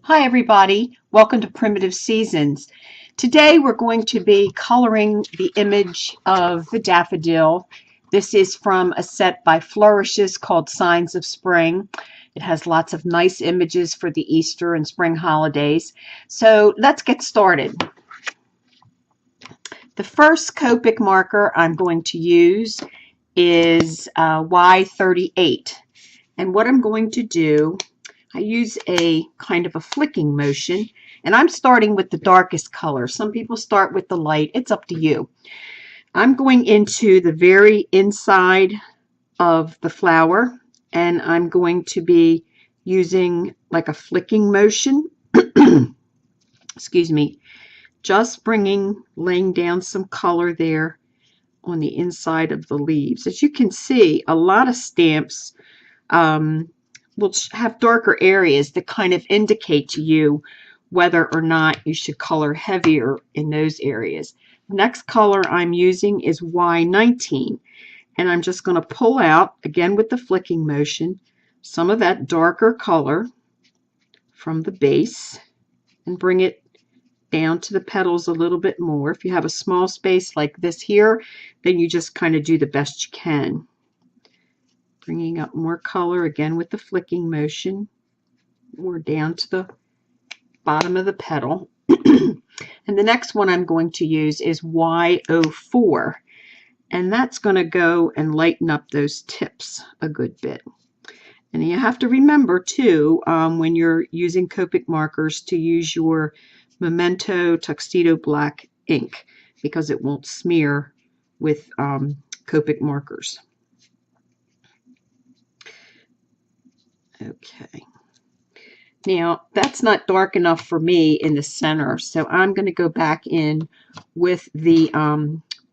Hi everybody, welcome to Primitive Seasons. Today we're going to be coloring the image of the daffodil. This is from a set by Flourishes called Signs of Spring. It has lots of nice images for the Easter and spring holidays. So let's get started. The first Copic marker I'm going to use is Y38. And what I'm going to do, I use a kind of a flicking motion, and I'm starting with the darkest color. Some people start with the light. It's up to you. I'm going into the very inside of the flower, and I'm going to be using like a flicking motion. Excuse me. Just laying down some color there on the inside of the leaves. As you can see, a lot of stamps will have darker areas that kind of indicate to you whether or not you should color heavier in those areas. The next color I'm using is Y19, and I'm just going to pull out, again with the flicking motion, some of that darker color from the base and bring it down to the petals a little bit more. If you have a small space like this here, then you just kind of do the best you can. Bringing up more color again with the flicking motion, more down to the bottom of the petal. And the next one I'm going to use is Y04, and that's going to go and lighten up those tips a good bit. And you have to remember too, when you're using Copic markers, to use your Memento Tuxedo Black ink, because it won't smear with Copic markers. Okay, now that's not dark enough for me in the center, so I'm going to go back in with the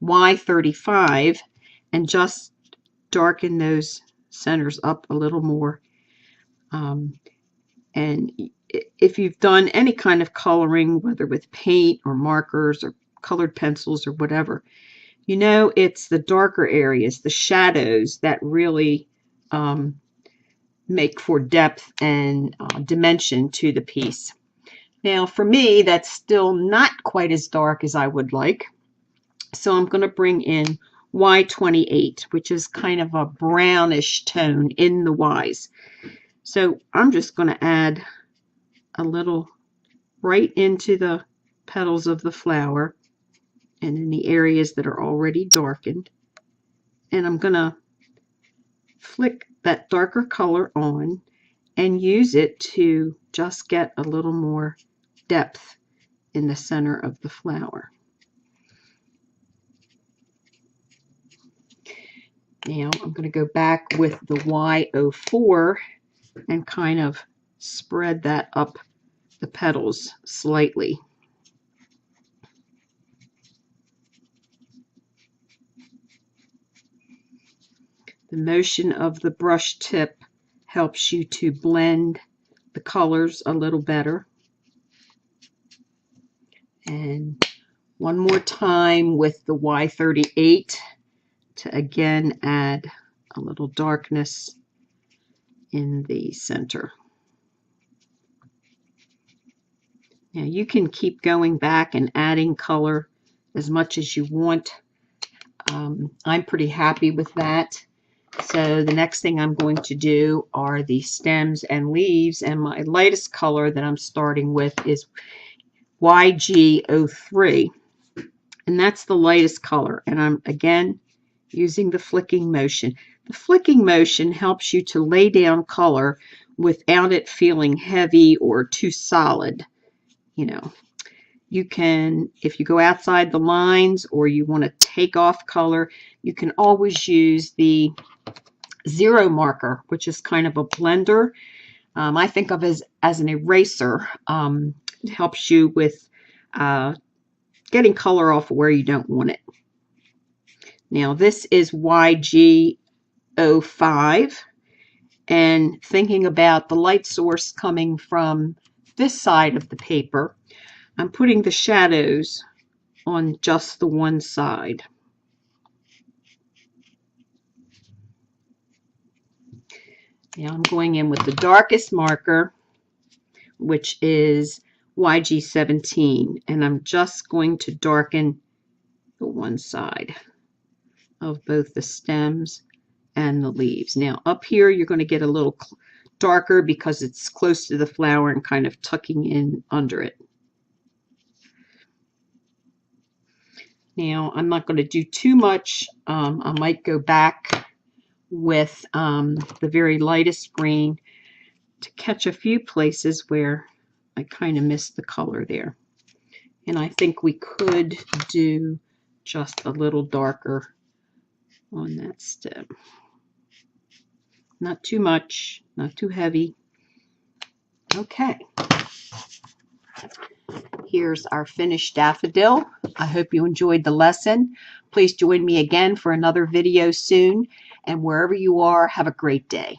Y35 and just darken those centers up a little more. And if you've done any kind of coloring, whether with paint or markers or colored pencils or whatever, you know it's the darker areas, the shadows, that really make for depth and dimension to the piece. Now for me, that's still not quite as dark as I would like, so I'm going to bring in Y28, which is kind of a brownish tone in the Y's. So I'm just going to add a little right into the petals of the flower and in the areas that are already darkened, and I'm going to flick that darker color on and use it to just get a little more depth in the center of the flower. Now I'm going to go back with the Y04 and kind of spread that up the petals slightly. The motion of the brush tip helps you to blend the colors a little better. And one more time with the Y38 to again add a little darkness in the center. Now you can keep going back and adding color as much as you want. I'm pretty happy with that. So the next thing I'm going to do are the stems and leaves, and my lightest color that I'm starting with is YG03, and that's the lightest color, and I'm again using the flicking motion. The flicking motion helps you to lay down color without it feeling heavy or too solid. You know, you can, if you go outside the lines or you want to take off color, you can always use the zero marker, which is kind of a blender. I think of as an eraser. It helps you with getting color off where you don't want it. Now this is YG05, and thinking about the light source coming from this side of the paper, I'm putting the shadows on just the one side. Now I'm going in with the darkest marker, which is YG17, and I'm just going to darken the one side of both the stems and the leaves. Now up here you're going to get a little darker because it's close to the flower and kind of tucking in under it. Now I'm not going to do too much. I might go back with the very lightest green to catch a few places where I kind of missed the color there. And I think we could do just a little darker on that stem. Not too much, not too heavy. Okay. Here's our finished daffodil. I hope you enjoyed the lesson. Please join me again for another video soon. And wherever you are, have a great day.